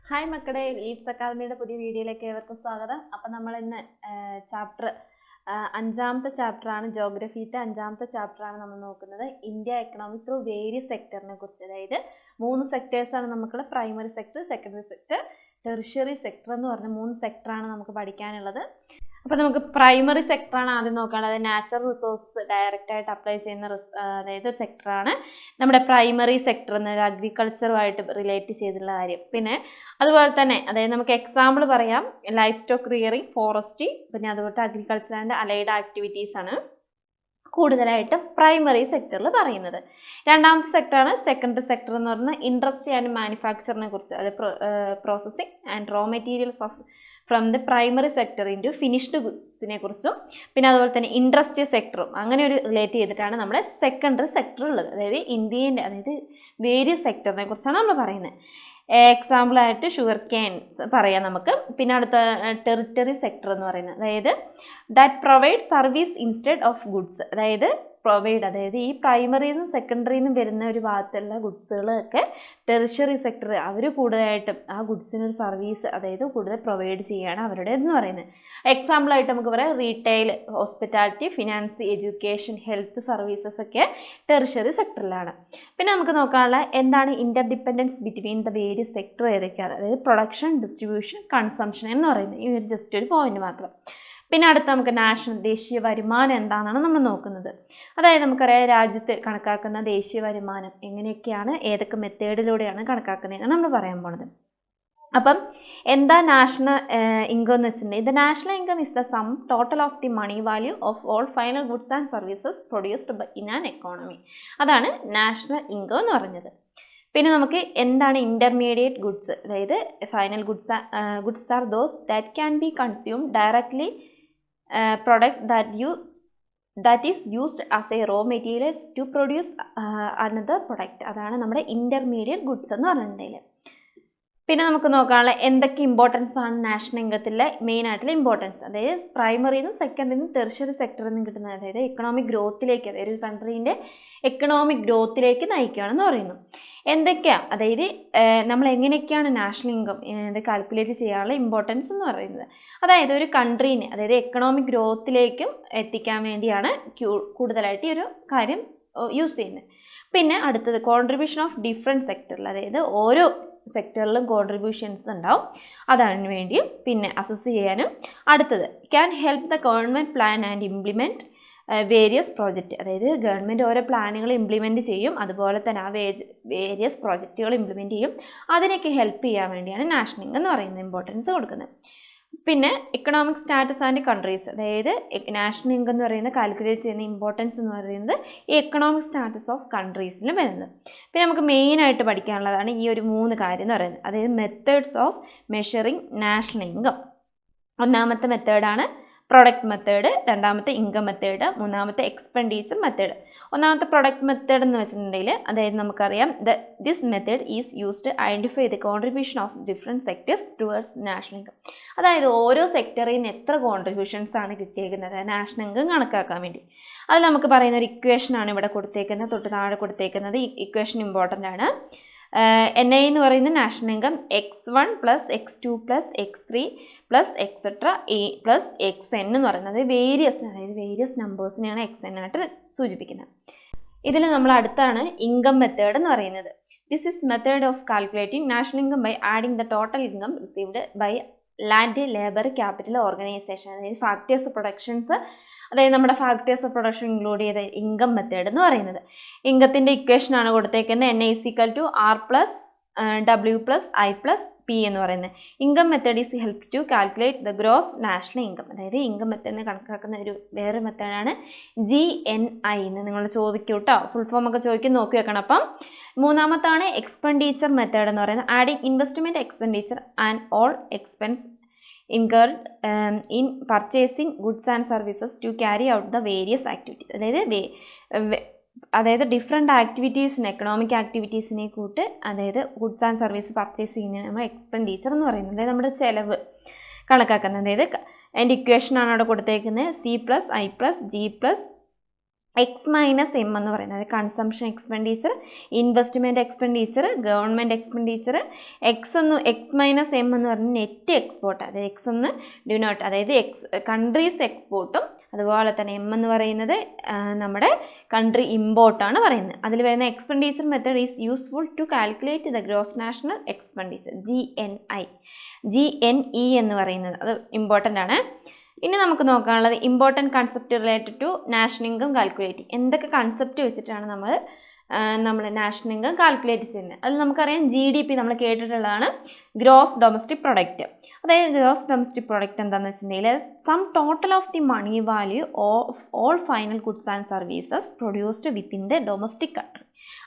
Hi മക്കളെ, Leeds അക്കാദമിയുടെ പുതിയ വീഡിയോയിലേക്ക് ഏവർക്കും സ്വാഗതം. അപ്പം നമ്മൾ ഇന്ന് അഞ്ചാമത്തെ ചാപ്റ്ററാണ്, ജോഗ്രഫിയുടെ അഞ്ചാമത്തെ ചാപ്റ്ററാണ് നമ്മൾ നോക്കുന്നത്. ഇന്ത്യ എക്കണോമിക് ത്രൂ വേരിയസ് സെക്ടറിനെ കുറിച്ച്. അതായത് 3 സെക്ടേഴ്സാണ് നമുക്ക്: primary sector, secondary sector, tertiary sector എന്ന് പറഞ്ഞ 3 സെക്ടറാണ് നമുക്ക് പഠിക്കാനുള്ളത്. അപ്പോൾ നമുക്ക് പ്രൈമറി സെക്ടറാണ് ആദ്യം നോക്കേണ്ടത്. നാച്ചുറൽ റിസോഴ്സ് ഡയറക്റ്റ് ആയിട്ട് അപ്ലൈ ചെയ്യുന്ന അതായത് സെക്ടറാണ് നമ്മുടെ പ്രൈമറി സെക്ടർ എന്നത്, അഗ്രികൾച്ചറുമായിട്ട് റിലേറ്റ് ചെയ്തിട്ടുള്ള കാര്യം. പിന്നെ അതുപോലെ തന്നെ അതായത് നമുക്ക് എക്സാമ്പിൾ പറയാം: ലൈഫ് സ്റ്റോക്ക് റിയറിങ്, ഫോറസ്ട്രി, പിന്നെ അതുപോലെ അഗ്രികൾച്ചർ ആൻഡ് അലൈഡ് ആക്ടിവിറ്റീസ് ആണ് കൂടുതലായിട്ടും പ്രൈമറി സെക്ടറിൽ പറയുന്നത്. രണ്ടാമത്തെ സെക്ടറാണ് സെക്കൻഡറി സെക്ടർ എന്ന് പറയുന്നത് ഇൻഡസ്ട്രി ആൻഡ് മാനുഫാക്ചറിനെ കുറിച്ച്, അതായത് processing and raw materials of from the primary sector into finished ഗുഡ്സിനെ കുറിച്ചും, പിന്നെ അതുപോലെ തന്നെ ഇൻഡസ്ട്രി സെക്ടറും അങ്ങനെ ഒരു റിലേറ്റ് ചെയ്തിട്ടാണ് നമ്മുടെ സെക്കൻഡറി സെക്ടർ ഉള്ളത്. അതായത് ഇന്ത്യൻ്റെ അതായത് വേരിയസ് സെക്ടറിനെ കുറിച്ചാണ് നമ്മൾ പറയുന്നത്. എക്സാമ്പിളായിട്ട് ഷുഗർ കെയിൻ പറയാം നമുക്ക്. പിന്നെ അടുത്ത ടെറിറ്ററി സെക്ടർ എന്ന് പറയുന്നത് അതായത് that provide service instead of goods. അതായത് അതായത് ഈ പ്രൈമറിയിൽ നിന്നും സെക്കൻഡറിയിൽ നിന്നും വരുന്ന ഒരു ഭാഗത്തുള്ള ഗുഡ്സുകളൊക്കെ ടെറിഷ്യറി സെക്ടർ അവർ കൂടുതലായിട്ടും ആ ഗുഡ്സിനൊരു സർവീസ് അതായത് കൂടുതൽ പ്രൊവൈഡ് ചെയ്യുകയാണ് അവരുടെ എന്ന് പറയുന്നത്. എക്സാമ്പിളായിട്ട് നമുക്ക് പറയാം retail, hospitality, finance, education, health services ഒക്കെ ടെറിഷ്യറി സെക്ടറിലാണ്. പിന്നെ നമുക്ക് നോക്കാനുള്ള എന്താണ് ഇന്റർഡിപ്പെൻഡൻസ് ബിറ്റ്വീൻ ദ വേരിയസ് സെക്ടർ ഏതൊക്കെയാണ്, അതായത് പ്രൊഡക്ഷൻ, ഡിസ്ട്രിബ്യൂഷൻ, കൺസംഷൻ എന്ന് പറയുന്നത്. ഈ ഒരു ജസ്റ്റ് ഒരു പോയിന്റ് മാത്രം. പിന്നെ അടുത്ത് നമുക്ക് ദേശീയ വരുമാനം എന്താണെന്നാണ് നമ്മൾ നോക്കുന്നത്. അതായത് നമുക്കറിയാം രാജ്യത്ത് കണക്കാക്കുന്ന ദേശീയ വരുമാനം എങ്ങനെയൊക്കെയാണ്, ഏതൊക്കെ മെത്തേഡിലൂടെയാണ് കണക്കാക്കുന്നതെന്ന് നമ്മൾ പറയാൻ പോണത്. അപ്പം എന്താ നാഷണൽ ഇൻകം എന്ന് വെച്ചിട്ടുണ്ടെങ്കിൽ, the national income is the sum total of the money value of all final goods and services produced in an economy. അതാണ് നാഷണൽ ഇൻകം എന്ന് പറഞ്ഞത്. പിന്നെ നമുക്ക് എന്താണ് ഇന്റർമീഡിയറ്റ് ഗുഡ്സ്, അതായത് final goods are those that can be consumed directly product that is used as a raw materials to produce another product. അതാണ് നമ്മുടെ intermediate goods എന്ന് പറഞ്ഞിട്ടുണ്ടെങ്കിൽ. പിന്നെ നമുക്ക് നോക്കാനുള്ള എന്തൊക്കെ ഇമ്പോർട്ടൻസ് ആണ് നാഷണൽ ഇൻകത്തിലെ മെയിൻ ആയിട്ടുള്ള ഇമ്പോർട്ടൻസ്, അതായത് പ്രൈമറിയിൽ നിന്നും സെക്കൻഡറിയിൽ നിന്നും ടെറിഷ്യറി സെക്ടറിൽ നിന്നും കിട്ടുന്നത്, അതായത് എക്കണോമിക് ഗ്രോത്തിലേക്ക്, അതായത് ഒരു കൺട്രീൻ്റെ എക്കണോമിക് ഗ്രോത്തിലേക്ക് നയിക്കുകയാണെന്ന് പറയുന്നു. എന്തൊക്കെയാണ്, അതായത് നമ്മൾ എങ്ങനെയൊക്കെയാണ് നാഷണൽ ഇൻകം കാൽക്കുലേറ്റ് ചെയ്യാനുള്ള ഇമ്പോർട്ടൻസ് എന്ന് പറയുന്നത്. അതായത് ഒരു കൺട്രീനെ അതായത് എക്കണോമിക് ഗ്രോത്തിലേക്കും എത്തിക്കാൻ വേണ്ടിയാണ് കൂടുതലായിട്ട് ഈ ഒരു കാര്യം യൂസ് ചെയ്യുന്നത്. പിന്നെ അടുത്തത് കോൺട്രിബ്യൂഷൻ ഓഫ് ഡിഫറെൻറ്റ് സെക്ടറിൽ, അതായത് ഓരോ സെക്ടറിലും കോൺട്രിബ്യൂഷൻസ് ഉണ്ടാവും, അതിനു വേണ്ടിയും പിന്നെ അസസ് ചെയ്യാനും. അടുത്തത് can help the government plan and implement various project, അതായത് ഗവൺമെൻറ് ഓരോ പ്ലാനുകൾ ഇംപ്ലിമെൻറ്റ് ചെയ്യും, അതുപോലെ തന്നെ ആ വേരിയസ് പ്രോജക്റ്റുകൾ ഇംപ്ലിമെൻറ്റ് ചെയ്യും. അതിനൊക്കെ ഹെൽപ്പ് ചെയ്യാൻ വേണ്ടിയാണ് നാഷണൽ ഇൻകം എന്ന് പറയുന്നത് ഇമ്പോർട്ടൻസ് കൊടുക്കുന്നത്. പിന്നെ എക്കണോമിക് സ്റ്റാറ്റസ് ആൻഡ് കൺട്രീസ്, അതായത് നാഷണൽ ഇൻകം എന്ന് പറയുന്നത് കാൽക്കുലേറ്റ് ചെയ്യുന്ന ഇമ്പോർട്ടൻസ് എന്ന് പറയുന്നത് ഈ എക്കണോമിക് സ്റ്റാറ്റസ് ഓഫ് കൺട്രീസിൽ വരുന്നത്. പിന്നെ നമുക്ക് മെയിനായിട്ട് പഠിക്കാനുള്ളതാണ് ഈ ഒരു 3 കാര്യം എന്ന് പറയുന്നത്. അതായത് methods of measuring national income. ഒന്നാമത്തെ മെത്തേഡാണ് പ്രൊഡക്റ്റ് മെത്തേഡ്, രണ്ടാമത്തെ ഇൻകം മെത്തേഡ്, മൂന്നാമത്തെ എക്സ്പെൻഡിച്ചർ മെത്തേഡ്. ഒന്നാമത്തെ പ്രൊഡക്റ്റ് മെത്തേഡ് എന്ന് വെച്ചിട്ടുണ്ടെങ്കിൽ അതായത് നമുക്കറിയാം this method is used identify the contribution of different sectors towards national income. അതായത് ഓരോ സെക്ടറിൽ നിന്ന് എത്ര കോൺട്രിബ്യൂഷൻസ് ആണ് കിട്ടിയേക്കുന്നത് നാഷണൽ ഇൻകം കണക്കാക്കാൻ വേണ്ടി. അത് നമുക്ക് പറയുന്ന ഒരു ഇക്വേഷനാണ് ഇവിടെ കൊടുത്തേക്കുന്നത്, തൊട്ട് താഴെ കൊടുത്തേക്കുന്നത്. ഈ ഇക്വേഷൻ ഇമ്പോർട്ടൻ്റ് ആണ്. NI എന്ന് പറയുന്ന national income x1 + x2 + x3 + etcetera a + xn എന്ന് പറയുന്നത് അതായത് വേരിയസ് നമ്പേഴ്സിനെയാണ് xn ആയിട്ട് സൂചിപ്പിക്കുന്നത്. ഇതിൽ നമ്മൾ അടുത്താണ് ഇൻകം മെത്തേഡ് എന്ന് പറയുന്നത്. This is method of calculating national income by adding the total income received by land, labour, capital, organisation, അതായത് ഫാക്ടേഴ്സ് ഓഫ് പ്രൊഡക്ഷൻസ്, അതായത് നമ്മുടെ ഫാക്ടേഴ്സ് ഓഫ് പ്രൊഡക്ഷൻ ഇൻക്ലൂഡ് ചെയ്ത ഇൻകം മെത്തേഡ് എന്ന് പറയുന്നത്. ഇൻകത്തിൻ്റെ ഇക്വേഷനാണ് കൊടുത്തേക്കുന്നത്. NI = R + W + I + P എന്ന് പറയുന്നത്. Income method is help to calculate the gross national income. അതായത് ഇൻകം മെത്തേഡിനെ കണക്കാക്കുന്ന ഒരു വേറെ മെത്തേഡാണ് GNI എന്ന് നിങ്ങൾ ചോദിക്കും കേട്ടോ, ഫുൾ ഫോം ഒക്കെ ചോദിക്കും, നോക്കി വെക്കണം. അപ്പം മൂന്നാമത്താണ് എക്സ്പെൻഡിച്ചർ മെത്തേഡ് എന്ന് പറയുന്നത്. Adding investment, expenditure and all expense incurred in purchasing goods and services to carry out the various activities. അതായത് ഡിഫറെൻ്റ് ആക്ടിവിറ്റീസിന്, എക്കണോമിക് ആക്ടിവിറ്റീസിനെ കൂട്ട് അതായത് ഗുഡ്സ് ആൻഡ് സർവീസ് പർച്ചേസ് ചെയ്യുന്നതിന് നമ്മൾ എക്സ്പെൻഡിച്ചർ എന്ന് പറയുന്നത്. അതായത് നമ്മുടെ ചിലവ് കണക്കാക്കുന്നത്. അതായത് അതിൻ്റെ ഇക്വേഷനാണ് അവിടെ കൊടുത്തേക്കുന്നത്. C + I + G + X minus M എന്ന് പറയുന്നത് consumption expenditure, investment expenditure, government expenditure. X minus M എന്ന് പറയുന്നത് നെറ്റ് എക്സ്പോർട്ട്, അതായത് എക്സ് എന്ന് ഡിനോട്ട്, അതായത് കൺട്രീസ് എക്സ്പോർട്ടും അതുപോലെ തന്നെ എം എന്ന് പറയുന്നത് നമ്മുടെ കൺട്രി ഇമ്പോർട്ടാണ് പറയുന്നത്. അതിൽ വരുന്ന expenditure method is useful to calculate the gross national expenditure, GNE എന്ന് പറയുന്നത് അത് ഇമ്പോർട്ടൻ്റ് ആണ്. ഇനി നമുക്ക് നോക്കാനുള്ളത് important concept related to national income calculating. എന്തൊക്കെ കൺസെപ്റ്റ് വെച്ചിട്ടാണ് നമ്മൾ നാഷണൽ ഇൻകം കാൽക്കുലേറ്റ് ചെയ്യുന്നത്? അത് നമുക്കറിയാം GDP നമ്മൾ കേട്ടിട്ടുള്ളതാണ്, ഗ്രോസ് ഡൊമസ്റ്റിക് പ്രൊഡക്റ്റ്. അതായത് ഗ്രോസ് ഡൊമസ്റ്റിക് പ്രൊഡക്റ്റ് എന്താണെന്ന് വെച്ചിട്ടുണ്ടെങ്കിൽ sum total of the money value of all final goods and services produced within the domestic country.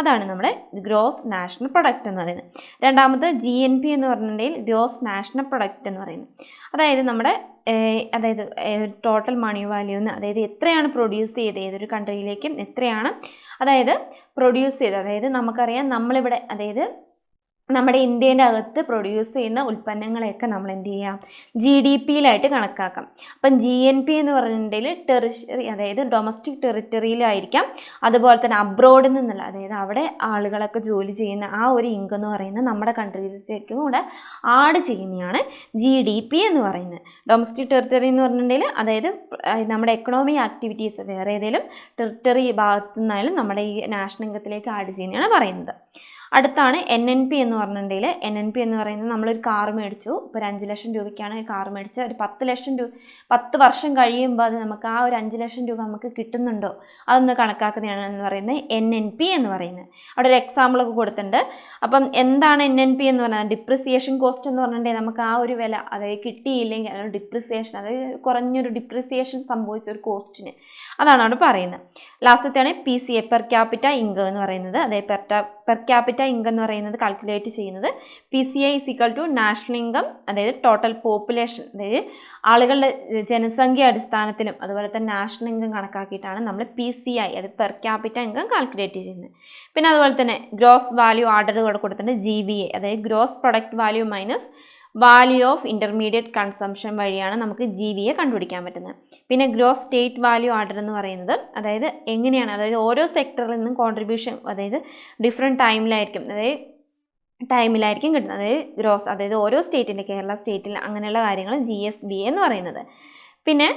അതാണ് നമ്മുടെ ഗ്രോസ് നാഷണൽ പ്രൊഡക്റ്റ് എന്ന് പറയുന്നത്. രണ്ടാമത് GNP എന്ന് പറഞ്ഞിട്ടുണ്ടെങ്കിൽ ഗ്രോസ് നാഷണൽ പ്രൊഡക്റ്റ് എന്ന് പറയുന്നത്. അതായത് ടോട്ടൽ മണി വാല്യൂ എന്ന്, അതായത് എത്രയാണ് പ്രൊഡ്യൂസ് ചെയ്ത് ഏതൊരു കൺട്രിയിലേക്കും എത്രയാണ് പ്രൊഡ്യൂസ് ചെയ്തത്. അതായത് നമുക്കറിയാം നമ്മളിവിടെ, അതായത് നമ്മുടെ ഇന്ത്യൻ്റെ അകത്ത് പ്രൊഡ്യൂസ് ചെയ്യുന്ന ഉൽപ്പന്നങ്ങളെയൊക്കെ നമ്മൾ എന്ത് ചെയ്യാം, GDPയിലായിട്ട് കണക്കാക്കാം. അപ്പം GNP എന്ന് പറഞ്ഞിട്ടുണ്ടെങ്കിൽ ടെറിഷറി, അതായത് ഡൊമസ്റ്റിക് ടെറിട്ടറിയിലായിരിക്കാം. അതുപോലെ തന്നെ അബ്രോഡിൽ നിന്നുള്ള, അതായത് അവിടെ ആളുകളൊക്കെ ജോലി ചെയ്യുന്ന ആ ഒരു ഇൻകം എന്ന് പറയുന്നത് നമ്മുടെ കൺട്രീസിലേക്കും കൂടെ ആഡ് ചെയ്യുന്നതാണ് GDP എന്ന് പറയുന്നത്. ഡൊമസ്റ്റിക് ടെറിട്ടറി എന്ന് പറഞ്ഞിട്ടുണ്ടെങ്കിൽ അതായത് നമ്മുടെ എക്കണോമിക് ആക്ടിവിറ്റീസ് വേറെ ഏതെങ്കിലും ടെറിട്ടറി ഭാഗത്തു നിന്നാലും നമ്മുടെ ഈ നാഷണൽ ഇൻകത്തിലേക്ക് ആഡ് ചെയ്യുന്നതാണ് പറയുന്നത്. അടുത്താണ് NNP എന്ന് പറഞ്ഞിട്ടുണ്ടെങ്കിൽ, NNP എന്ന് പറയുന്നത് നമ്മളൊരു കാർ മേടിച്ചു, ഇപ്പോൾ ഒരു 5 ലക്ഷം രൂപയ്ക്കാണ് കാർ മേടിച്ചത്, ഒരു 10 ലക്ഷം രൂപ 10 വർഷം കഴിയുമ്പോൾ അത് നമുക്ക് ആ ഒരു 5 ലക്ഷം രൂപ നമുക്ക് കിട്ടുന്നുണ്ടോ അതൊന്ന് കണക്കാക്കുന്നതാണ് എന്ന് പറയുന്നത് NNP എന്ന് പറയുന്നത്. അവിടെ ഒരു എക്സാമ്പിളൊക്കെ കൊടുത്തിട്ടുണ്ട്. അപ്പം എന്താണ് NNP എന്ന് പറയുന്നത്? ഡിപ്രിസിയേഷൻ കോസ്റ്റ് എന്ന് പറഞ്ഞിട്ടുണ്ടെങ്കിൽ നമുക്ക് ആ ഒരു വില, അതായത് കിട്ടിയില്ലെങ്കിൽ അതായത് ഡിപ്രിസിയേഷൻ, അതായത് കുറഞ്ഞൊരു ഡിപ്രിസിയേഷൻ സംഭവിച്ച ഒരു കോസ്റ്റിന്, അതാണ് അവിടെ പറയുന്നത്. ലാസ്റ്റത്തെയാണ് PCA, പെർ ക്യാപിറ്റ ഇൻകം എന്ന് പറയുന്നത്. അതായത് പെർ ക്യാപിറ്റ ഇൻകം എന്ന് പറയുന്നത് കാൽക്കുലേറ്റ് ചെയ്യുന്നത് PCI is equal to national income, അതായത് ടോട്ടൽ പോപ്പുലേഷൻ, അതായത് ആളുകളുടെ ജനസംഖ്യ അടിസ്ഥാനത്തിലും അതുപോലെ തന്നെ നാഷണൽ ഇൻകം കണക്കാക്കിയിട്ടാണ് നമ്മൾ PCI, അത് പെർ ക്യാപിറ്റ ഇൻകം കാൽക്കുലേറ്റ് ചെയ്യുന്നത്. പിന്നെ അതുപോലെ തന്നെ ഗ്രോസ് വാല്യൂ ആർഡർ കൂടെ കൊടുത്തിട്ടുണ്ട് GVA, അതായത് gross product value minus value of intermediate consumption വഴിയാണ് നമുക്ക് GVA കണ്ടുപിടിക്കാൻ പറ്റുന്നത്. പിന്നെ ഗ്രോസ് സ്റ്റേറ്റ് വാല്യൂ ആർഡർ എന്ന് പറയുന്നത്, അതായത് എങ്ങനെയാണ്, അതായത് ഓരോ സെക്ടറിൽ നിന്നും കോൺട്രിബ്യൂഷൻ, അതായത് ഡിഫറെൻറ്റ് ടൈമിലായിരിക്കും കിട്ടുന്നത്. അതായത് ഗ്രോസ്, അതായത് ഓരോ സ്റ്റേറ്റിൻ്റെ, കേരള സ്റ്റേറ്റിൽ അങ്ങനെയുള്ള കാര്യങ്ങൾ GSBA എന്ന് പറയുന്നത്. പിന്നെ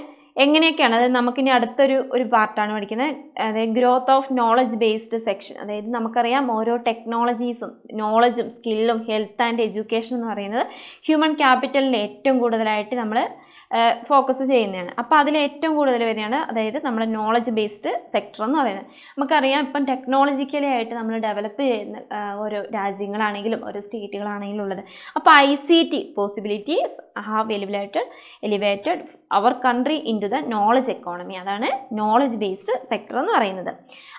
എങ്ങനെയൊക്കെയാണ്, അതായത് നമുക്കിനി അടുത്തൊരു പാർട്ടാണ് പഠിക്കുന്നത്, അതായത് growth of knowledge based section. അതായത് നമുക്കറിയാം ഓരോ ടെക്നോളജീസും നോളജും സ്കില്ലും ഹെൽത്ത് ആൻഡ് എഡ്യൂക്കേഷൻ എന്ന് പറയുന്നത് ഹ്യൂമൻ ക്യാപിറ്റലിൽ ഏറ്റവും കൂടുതലായിട്ട് നമ്മൾ ഫോക്കസ് ചെയ്യുന്നതാണ്. അപ്പോൾ അതിൽ ഏറ്റവും കൂടുതൽ വരെയാണ് അതായത് നമ്മുടെ നോളജ് ബേസ്ഡ് സെക്ടർ എന്ന് പറയുന്നത്. നമുക്കറിയാം ഇപ്പം ടെക്നോളജിക്കലി ആയിട്ട് നമ്മൾ ഡെവലപ്പ് ചെയ്യുന്ന ഓരോ രാജ്യങ്ങളാണെങ്കിലും ഓരോ സ്റ്റേറ്റുകളാണെങ്കിലും ഉള്ളത്. അപ്പോൾ ICT possibilities have elevated our country in to the knowledge economy. അതാണ് നോളജ് ബേസ്ഡ് സെക്ടർ എന്ന് പറയുന്നത്.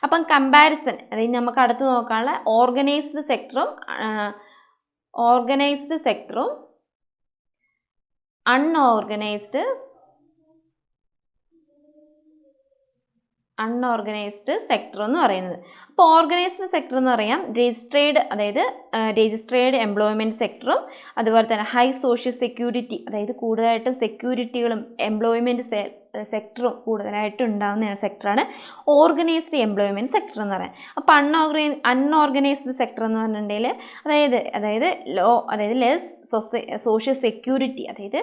അപ്പം കമ്പാരിസൺ, അതായത് നമുക്ക് അടുത്ത് നോക്കാനുള്ള ഓർഗനൈസ്ഡ് സെക്ടറും അൺഓർഗനൈസ്ഡ് സെക്ടർ എന്ന് പറയുന്നത്. അപ്പോൾ ഓർഗനൈസ്ഡ് സെക്ടർ എന്ന് പറയാം രജിസ്ട്രേഡ് എംപ്ലോയ്മെൻറ്റ് സെക്ടറും അതുപോലെ തന്നെ ഹൈ സോഷ്യൽ സെക്യൂരിറ്റി, അതായത് കൂടുതലായിട്ടും സെക്യൂരിറ്റികളും എംപ്ലോയ്മെൻറ്റ് സെക്ടറും കൂടുതലായിട്ട് ഉണ്ടാകുന്ന സെക്ടറാണ് ഓർഗനൈസ്ഡ് എംപ്ലോയ്മെൻറ്റ് സെക്ടർ എന്ന് പറയാം. അപ്പോൾ അൺഓർഗനൈസ്ഡ് സെക്ടർ എന്ന് പറഞ്ഞിട്ടുണ്ടെങ്കിൽ അതായത് ലെസ് സോഷ്യൽ സെക്യൂരിറ്റി, അതായത്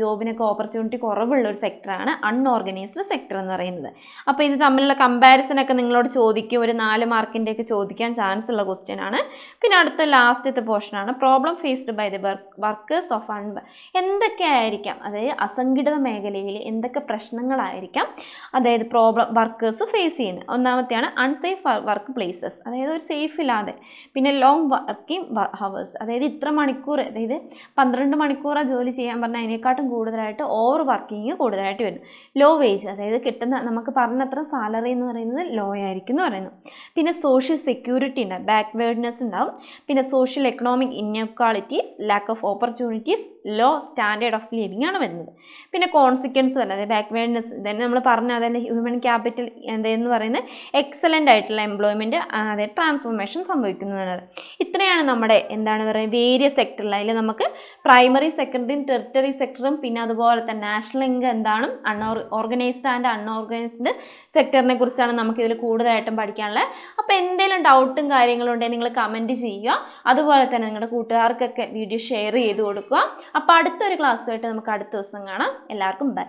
ജോബിനൊക്കെ ഓപ്പർച്യൂണിറ്റി കുറവുള്ള ഒരു സെക്ടറാണ് അൺഓർഗനൈസ്ഡ് സെക്ടർ എന്ന് പറയുന്നത്. അപ്പോൾ ഇത് തമ്മിലുള്ള കമ്പാരിസനൊക്കെ നിങ്ങളോട് ചോദിക്കും, ഒരു 4 മാർക്കിൻ്റെയൊക്കെ ചോദിക്കാൻ ചാൻസ് ഉള്ള ക്വസ്റ്റ്യൻ ആണ്. പിന്നെ അടുത്ത ലാസ്റ്റത്തെ പോർഷനാണ് problem faced by the workers of എന്തൊക്കെ ആയിരിക്കാം, അതായത് അസംഘടിത മേഖലയിൽ എന്തൊക്കെ പ്രശ്നങ്ങളായിരിക്കാം അതായത് വർക്കേഴ്സ് ഫേസ് ചെയ്യുന്നത്. ഒന്നാമത്തെയാണ് അൺസേഫ് വർക്ക് പ്ലേസസ്, അതായത് ഒരു സേഫ് ഇല്ലാതെ. പിന്നെ ലോങ് വർക്കിംഗ് ഹവേഴ്സ്, അതായത് ഇത്ര മണിക്കൂർ, അതായത് 12 മണിക്കൂറാണ് ജോലി ചെയ്യാൻ പറഞ്ഞാൽ അതിനെക്കാട്ടും കൂടുതലായിട്ട് ഓവർ വർക്കിംഗ് കൂടുതലായിട്ട് വരും. ലോ വേജ്, അതായത് കിട്ടുന്ന നമുക്ക് പറഞ്ഞത്ര സാലറി എന്ന് പറയുന്നത് ലോ കുറവായിരിക്കും എന്ന് പറയുന്നു. പിന്നെ സോഷ്യൽ സെക്യൂരിറ്റി ഉണ്ടാവും, ബാക്ക്വേർഡ്നെസ് ഉണ്ടാവും. പിന്നെ social economic inequalities, lack of opportunities, low standard of living ആണ് വരുന്നത്. പിന്നെ കോൺസിക്വൻസ് വരുന്നത് ബാക്ക്വേർഡ്നെസ് തന്നെ നമ്മൾ പറഞ്ഞ അതന്നെ ഹ്യൂമൻ ക്യാപിറ്റൽ എന്ന് പറയുന്നത് എക്സലൻ്റ് ആയിട്ടുള്ള എംപ്ലോയ്മെൻറ്റ്, അതായത് ട്രാൻസ്ഫോർമേഷൻ സംഭവിക്കുന്നതാണ്. ഇത്രയാണ് നമ്മുടെ എന്താണ് പറയുക വേരിയസ് സെക്ടറിൽ. അതിൽ നമുക്ക് പ്രൈമറി സെക്കൻഡറിയും ടെറിട്ടറി സെക്ടറും പിന്നെ അതുപോലെ തന്നെ നാഷണൽ ഇൻകം എന്താണ്, ഓർഗനൈസ്ഡ് ആൻഡ് അൺഓർഗനൈസ്ഡ് സെക്ടറിനെ കുറിച്ചാണ് നമുക്കിതിൽ കൂടുതലായിട്ടും പഠിക്കാനുള്ളത്. അപ്പോൾ എന്തെങ്കിലും ഡൗട്ടും കാര്യങ്ങളും ഉണ്ടെങ്കിൽ നിങ്ങൾ കമൻറ്റ് ചെയ്യുക. അതുപോലെ തന്നെ നിങ്ങളുടെ കൂട്ടുകാർക്കൊക്കെ വീഡിയോ ഷെയർ ചെയ്ത് കൊടുക്കുക. അപ്പോൾ അടുത്തൊരു ക്ലാസ്സുമായിട്ട് നമുക്ക് അടുത്ത ദിവസം കാണാം. എല്ലാവർക്കും ബൈ.